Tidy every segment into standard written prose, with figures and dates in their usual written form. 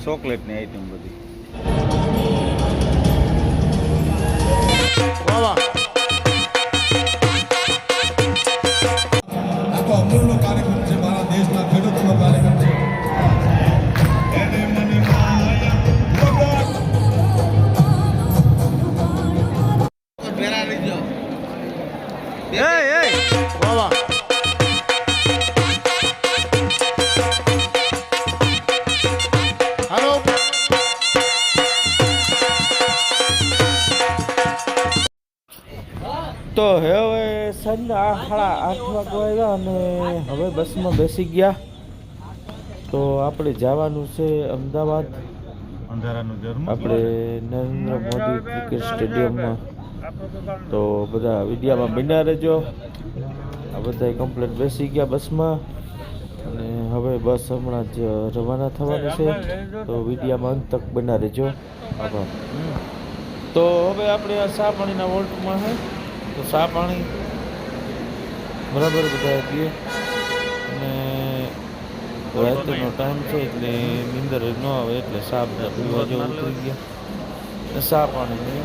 ચોકલેટની item બધી. આ તો અમૂલનો કાર્યક્રમ છે, મારા દેશના ખેડૂતોનો કાર્યક્રમ છે. તો હવે સાંજના 8:30 વાગ્યા અને હવે બસમાં બેસી ગયા. તો આપણે જવાનું છે અમદાવાદ, આપણે નરેન્દ્ર મોદી ક્રિકેટ સ્ટેડિયમમાં. તો બધા વિડીયામાં બન્યા રહેજો. આ બધા કમ્પ્લીટ બેસી ગયા બસમાં અને હવે બસ હમણાં જ રવાના થવાની છે. તો વિડીયામાં અંત તક બના રહેજો. આભાર. તો હવે આપણે આ ચા પાણીના વોલ્ટમાં છે, તો ચા પાણી બરાબર બધા પીએ અને રાત્રિનો ટાઈમ છે એટલે નીંદર ન આવે એટલે ચા બધા પીવા જેવું ઉતરી ગયા. ચા પાણી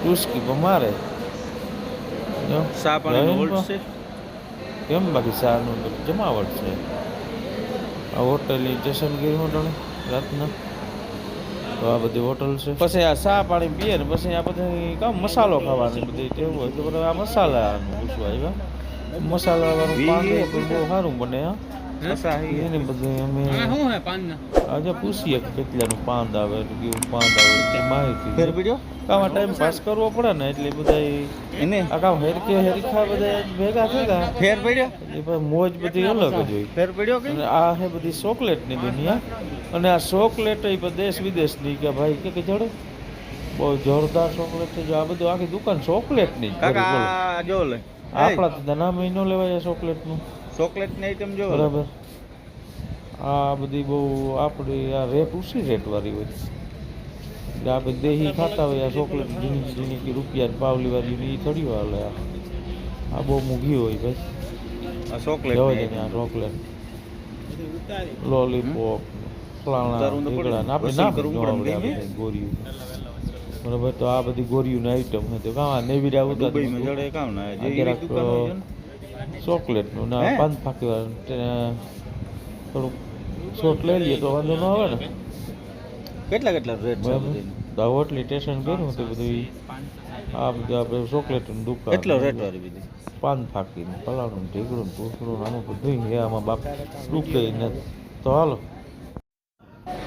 ટુસ્કી પણ મારે ચા પાણીનો વોલ્ટ છે કેમ, બાકી ચાનું જમાવટ છે. આ હોટલ જશનગીર હોટલ રાતના, તો આ બધી હોટલ છે. પછી આ ચા પાણી પીએ ને પછી આ બધી કામ મસાલો ખાવાની બધી ટેવ હોય તો બધા આ મસાલાનું પૂછવા આવ્યા. મસાલા વાળું પાણી બહુ સારું બને. એને બધું અમે આજે પૂછીએ કે કેટલાનું પાંદ આવે, કેવું પાંદ આવે એ માહિતી. આમાં ટાઈમ પાસ કરવો પડે ને એટલે બધા એને આ કામ હેરખા બધા ભેગા થયા. ફેર પડ્યો એ મોજ બધી અલગ જ હોય. ફેર પડ્યો કે આ છે બધી ચોકલેટની દુનિયા. અને આ ચોકલેટ એ દેશ વિદેશની કે ભાઈ કે જડે બહુ જોરદાર ચોકલેટ છે. જો આ બધું આખી દુકાન ચોકલેટની જ. કાકા જો લે આપણા તો નામ ન લેવાય ચોકલેટનું. ચોકલેટની આઈટમ જો બરાબર. આ બધી બહુ આપણી આ રેટ ઓછી રેટવાળી હોય એટલે આપણે દેહી ખાતા હોય. આ ચોકલેટ ઝીણી ઝીણી રૂપિયા પાવલી વાળી એ થોડી હાલે. આ બહુ મૂંઘી હોય ભાઈ. આ ચોકલેટ આ ચોકલેટ લોલીપોપ આપણે ગોરીયું બરાબર. તો આ બધી ગોરીયું આઈટમ હતી કાં નેવીરા ચોકલેટનું ના પાંચ ફાંકી થોડુંક શોટ લઈ લઈએ તો વાંધો ન આવે ને. કેટલા રેટ છે હોટલી સ્ટેશન કર્યું હતું બધું. આ બધું આપણે ચોકલેટનું દુકાન કેટલો રેટ વાળી બધી પાન ફાંકી ને પલાળું ઢીકડું ને પૂછડું આનું બધું છે. આમાં બાપ રૂકે નથી. તો હાલો,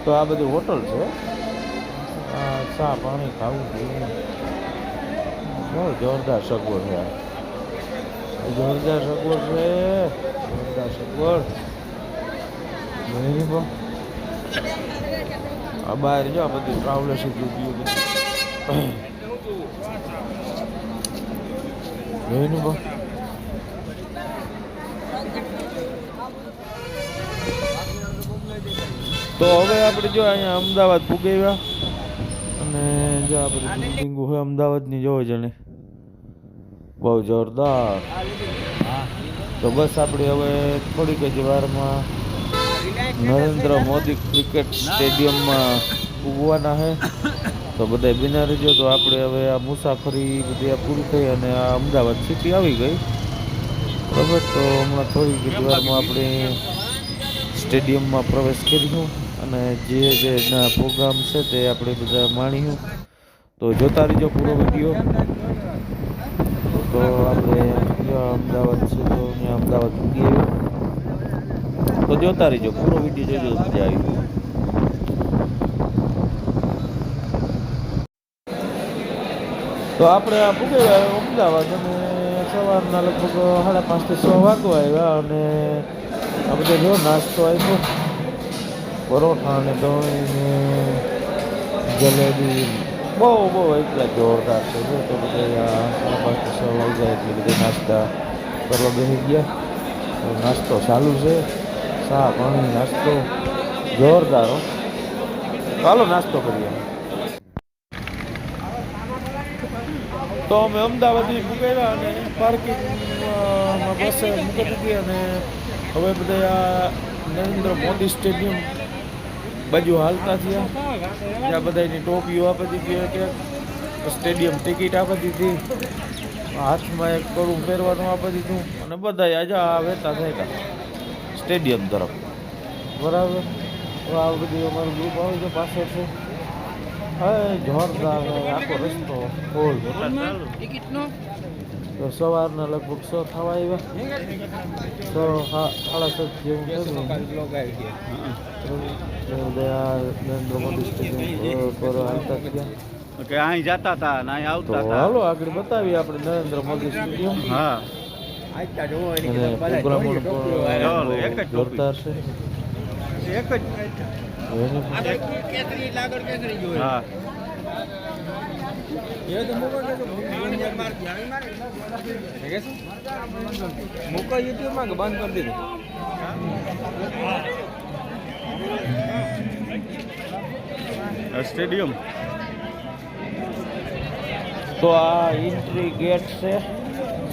તો આ બધી હોટલ છે. આ ચા પાણી ખાવું પીવું બહુ જોરદાર સગવડ છે. જોરદાર સગવડ છે, જોરદાર સગવડ. આ બહાર જો આ બધી ટ્રાવેલર્સ જોયું તો હવે આપણે જો અહીંયા અમદાવાદ પૂગાવ્યા અને જો આ બધી બિલ્ડિંગો હોય અમદાવાદની જોવો જણે બહુ જોરદાર. તો બસ આપણે હવે થોડીક જ વારમાં નરેન્દ્ર મોદી ક્રિકેટ સ્ટેડિયમમાં પૂગવાના છે. તો બધા બિના રહેજો. તો આપણે હવે આ મુસાફરી બધી આ પૂરી થઈ અને આ અમદાવાદ સિટી આવી ગઈ બરાબર. તો હમણાં થોડીક જ વારમાં આપણે સ્ટેડિયમમાં પ્રવેશ કરીશું અને જે પ્રોગ્રામ છે તે આપણે બધા માણીશું. તો જોતા રહીજો પૂરો વિડીયો. તો આપણે અમદાવાદ છે તો અહીંયા અમદાવાદ પૂગી આવ્યો. તો જોતા રહીજો પૂરો વિડીયો, જોજો મજા આવી. તો આપણે આ પૂગી આવ્યા અમદાવાદ અને સવારના લગભગ 5:30 થી 6 વાગવા આવ્યા અને આ બધા જો નાસ્તો આવ્યો, પરોઠા ને દહીં ને જલેબી બહુ એટલા જોરદાર છે. જો તો બધા 5:30 થી 6 વાગ્યા એટલે બધા નાસ્તા કરવા બેસી ગયા. નાસ્તો ચાલુ છે, ચા પાણી નાસ્તો જોરદાર. ચાલો નાસ્તો કરીએ. તો અમે અમદાવાદથી મૂકાવ્યા અને પાર્કિંગમાં બસ મૂકી દીધી અને હવે બધા આ નરેન્દ્ર મોદી સ્ટેડિયમ બાજુ હાલતા થયા ત્યાં બધાની ટોપીઓ આપી દીધી કે સ્ટેડિયમ ટિકિટ આપી દીધી, હાથમાં એક કડું પહેરવાનું આપી દીધું અને બધા આજે આ વહેતા થયા સ્ટેડિયમ તરફ. બરાબર. તો આ બધું અમારું ગ્રુપ આવે છે પાછળ છે. હા જોરદાર આખો રસ્તો ફૂલ. તો સવારના લગભગ 6 થવા આવ્યા, 6:30 જેવું નરેન્દ્ર મોદી સ્ટેડિયમ પર હાલતા થયા. કે અહીં જતા હતા ને અહીં તો આવતા હતા. હાલો આગળ બતાવીએ આપણે નરેન્દ્ર મોદી સ્ટેડિયમ. હા અને પ્રોગ્રામો એક જ પણ જોરદાર છે. એક જ હા મૂકો યુટ્યુબમાં કે બંધ કરી દીધું? સ્ટેડિયમ. તો આ એન્ટ્રી ગેટ છે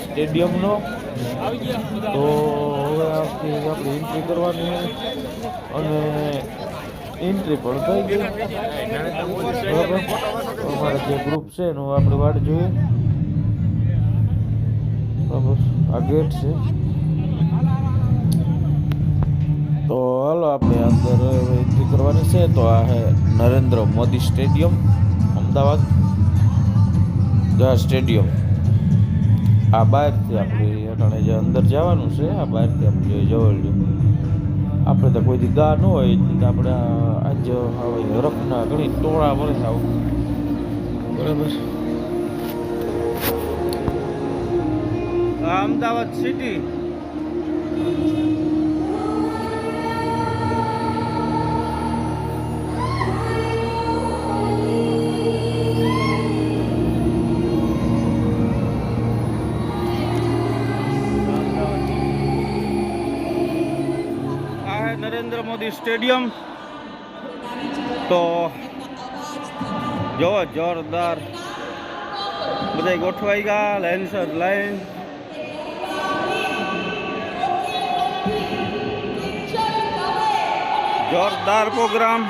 સ્ટેડિયમનો. તો હવે આપણે એન્ટ્રી કરવાની છે અને એન્ટ્રી પણ થઈ ગઈ. બરાબર. અમારા જે ગ્રુપ છે એનું આપણે વાટ જોઈએ. બરાબર. આ ગેટ છે. તો હાલો આપણે અંદર એન્ટ્રી કરવાની છે. તો આ છે નરેન્દ્ર મોદી સ્ટેડિયમ અમદાવાદ. સ્ટેડિયમ આ બહારથી આપણે અટાણે જે અંદર જવાનું છે, આ બહારથી આપણે જવું. આપણે તો કોઈ દી ગા ન હોય એટલે આપણે આજ રફના ઘણી ટોળા મળે છે આવું. બરાબર. આ અમદાવાદ સિટી. નરેન્દ્ર મોદી સ્ટેડિયમ. તો જો જોરદાર બધા ગોઠવાઈ ગયા લાઈનસર લાઈન. જોરદાર પ્રોગ્રામ.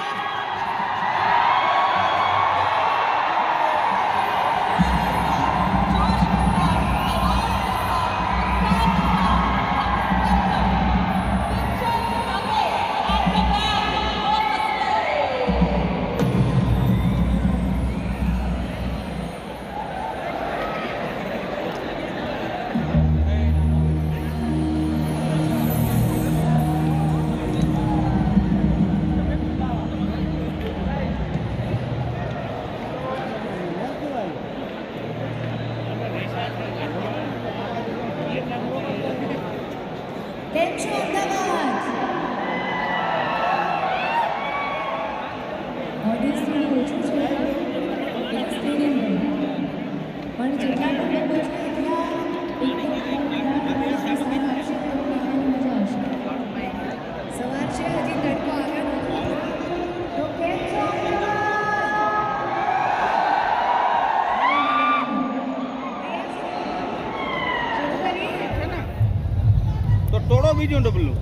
તો ટોળો બીજું ડબલું.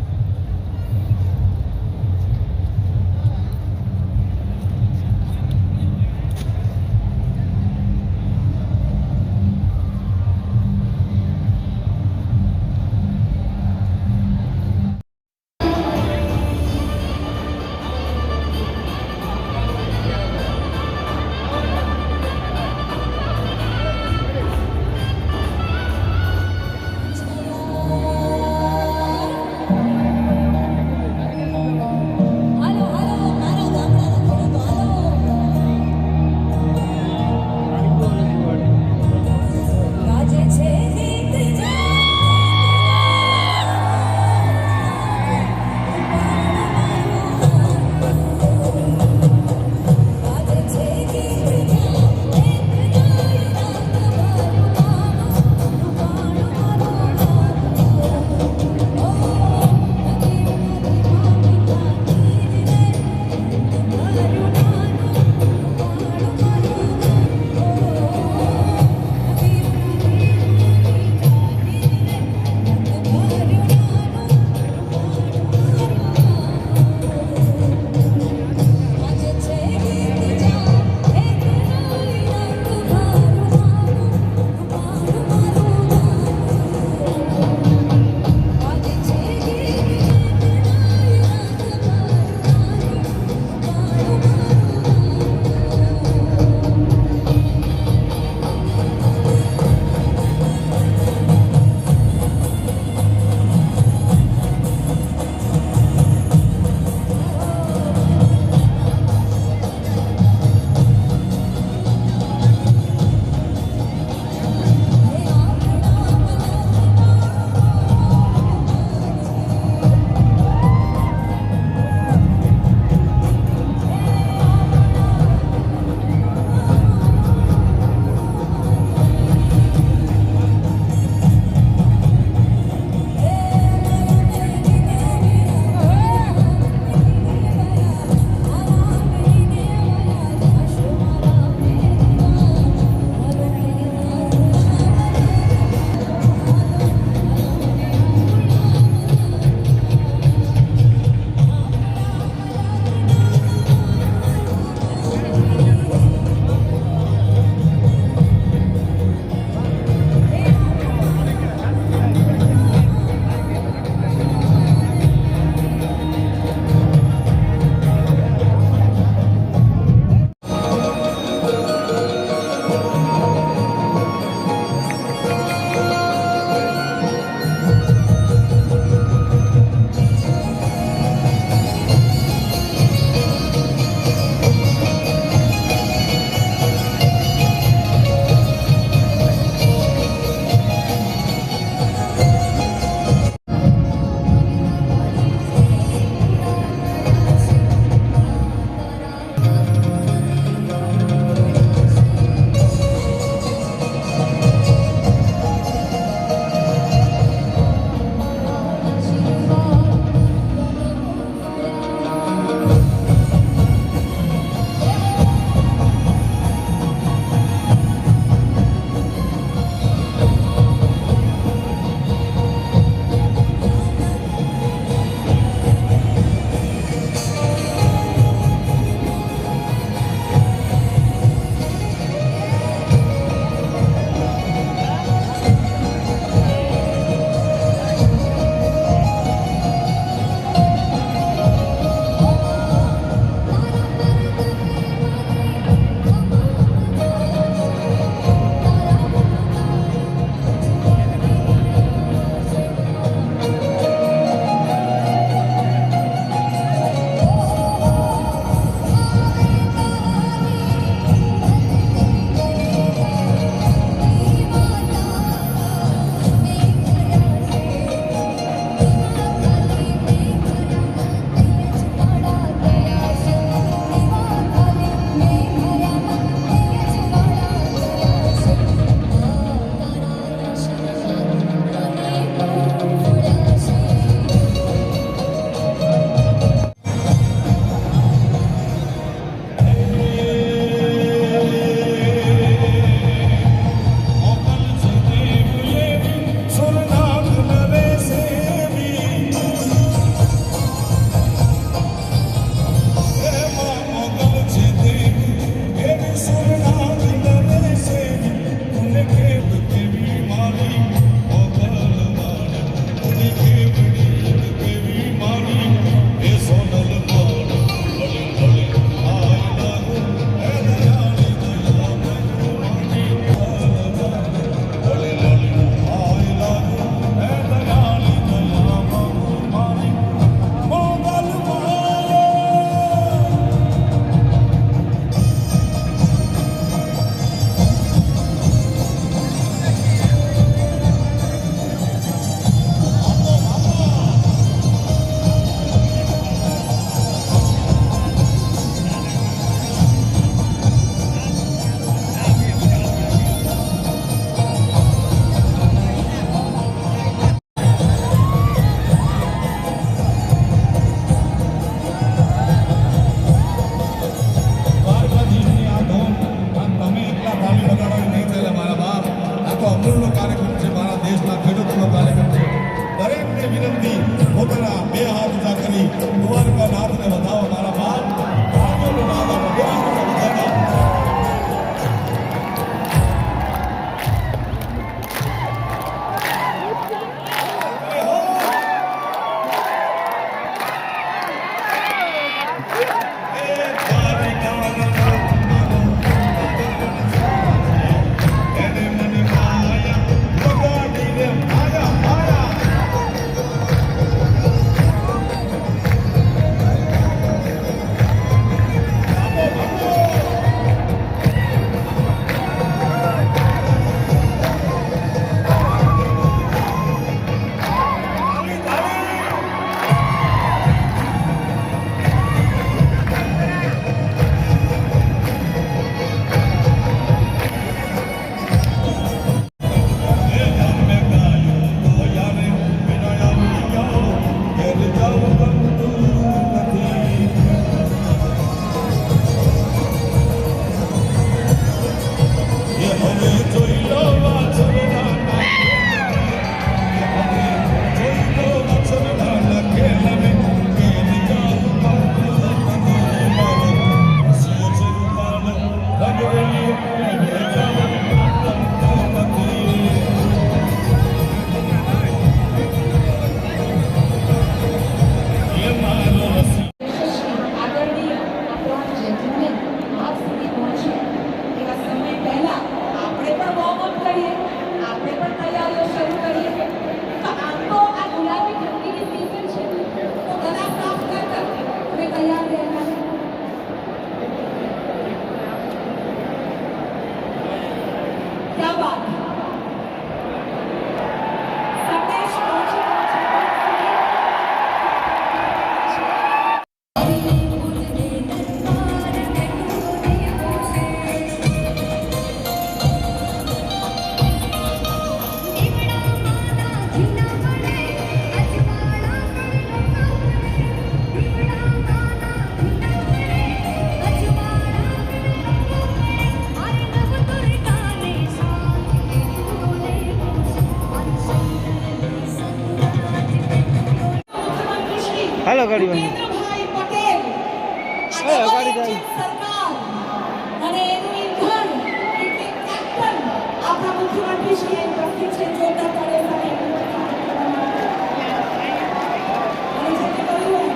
બે હાથ ઊંચા કરી દ્વારકાનાથને વધાવો મારા બાપ ભાગ્યનો દાદા ભગવાનને વધાવો. હાલો ગાડી વાળી. નરેન્દ્રભાઈ પટેલ હા, ગાડી જાય. સરકાર અને એનું ઇંધણ એટલે કેપ્ટન આપણા મુખ્યમંત્રી શ્રી ઉપસ્થિત છે. જોરદાર તાળીઓ સાથે અને જેને કહ્યું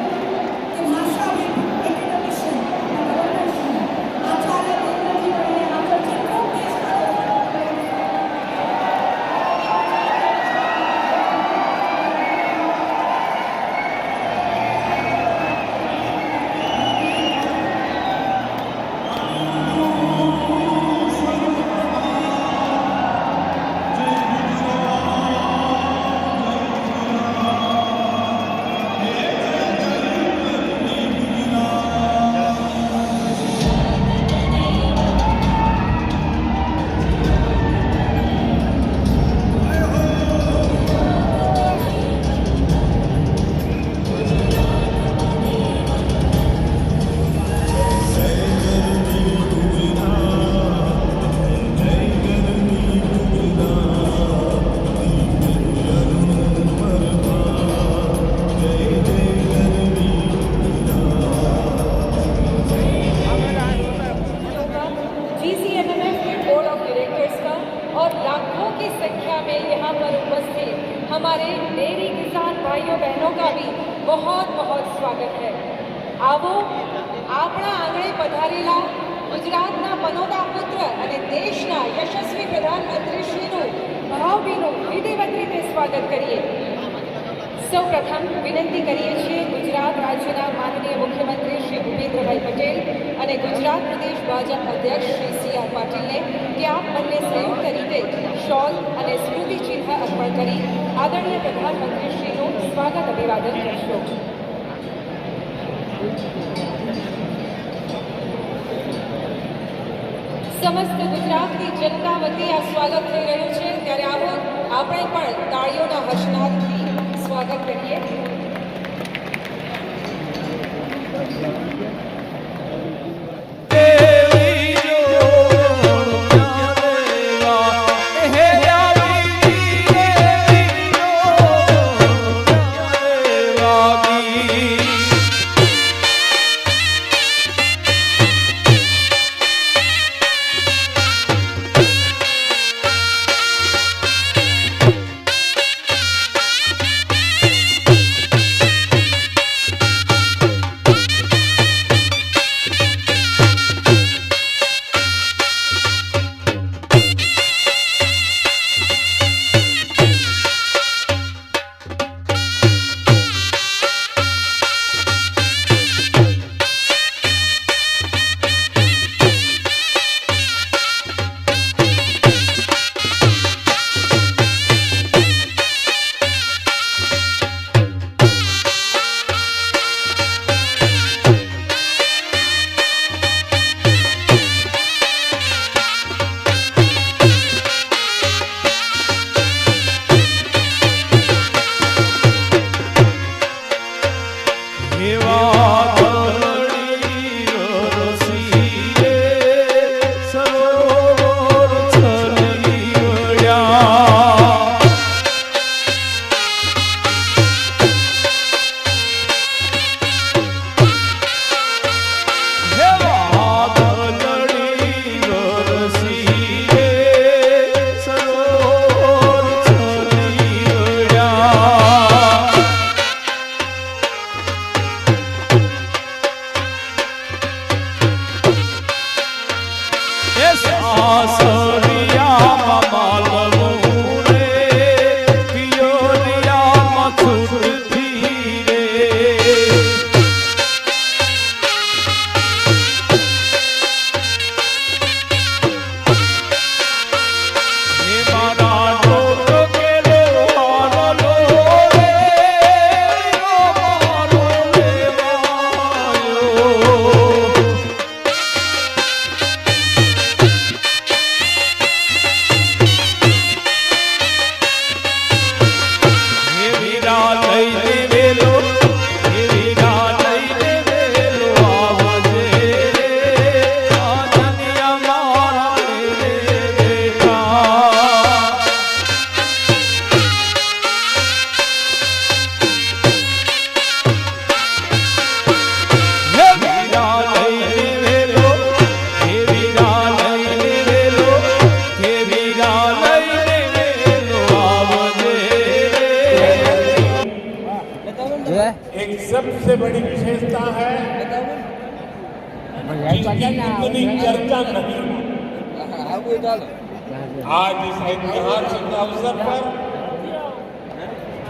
કે ભાષાવિદ એકેડેમિશિયન ગવર્નરશ્રી આચાર્ય દેવજી કરીને આગળ કેટલો દેશ GCNMF के बोर्ड ऑफ डायरेक्टर्स का और लाखों की संख्या में यहाँ पर उपस्थित हमारे डेयरी किसान भाइयों बहनों का भी बहुत बहुत स्वागत है. आवो આપણા આંગણે પધારેલા ગુજરાતના પનોતા પુત્ર અને દેશના યશસ્વી પ્રધાનમંત્રીશ્રીનું ભાવભીનું વિધિવત રીતે સ્વાગત કરીએ. સૌપ્રથમ વિનંતી કરીએ છીએ ગુજરાત રાજ્યના માનનીય મુખ્યમંત્રી શ્રી ભૂપેન્દ્રભાઈ પટેલ અને ગુજરાત પ્રદેશ ભાજપ અધ્યક્ષ શ્રી CR પાટીલને કે આપ બંને સંયુક્ત રીતે શોલ અને સ્મૃતિ ચિહ્ન અર્પણ કરી આદરણીય પ્રધાનમંત્રીશ્રીનું સ્વાગત અભિવાદન કરશો. સમસ્ત ગુજરાતની જનતા વતી આ સ્વાગત થઈ રહ્યું છે ત્યારે આવો આપણે પણ તાળીઓના હર્ષનાદથી સ્વાગત કરીએ. Happy एक सबसे बड़ी विशेषता है जिसकी इतनी चर्चा नहीं हुई। आज इस ऐतिहासिक अवसर पर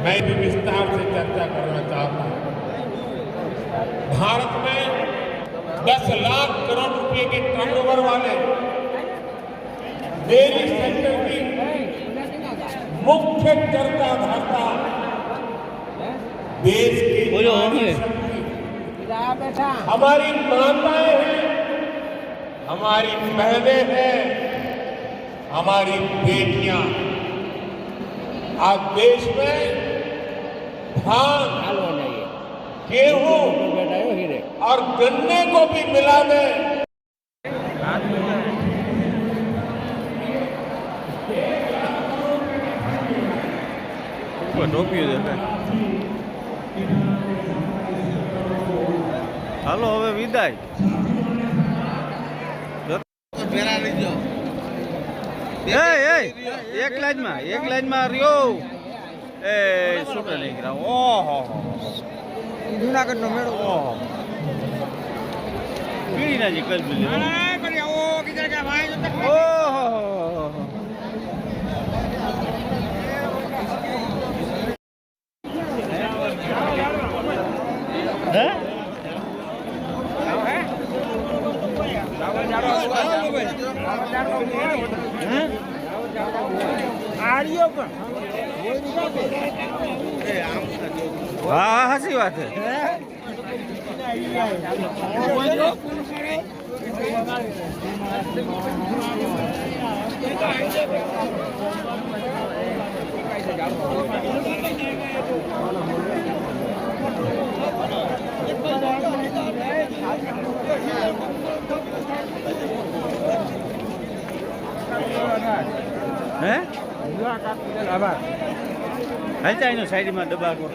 मैं भी विस्तार से चर्चा करना चाहता हूं। भारत में 10 लाख करोड़ रुपए के टर्नओवर वाले डेयरी सेक्टर की मुख्य चर्चा धारता देश की नारी शक्ति, हमारी माताएं हैं, हमारी बहनें हैं, हमारी बेटियां। आज देश में धान, गेहूं और गन्ने को भी मिला दें ટોપીઓ દેખાય. હાલો હવે વિદાય. એક લાઈનમાં રહ્યો. એ શું નહીં ગયા. ઓહો જુનાગઢનો મેળો ઓહો પીડી ના જી કલબી ઓહો હે આડિયો પણ હા સાચી વાત છે. હે હલતા એનો સાઈડમાં દબાકો.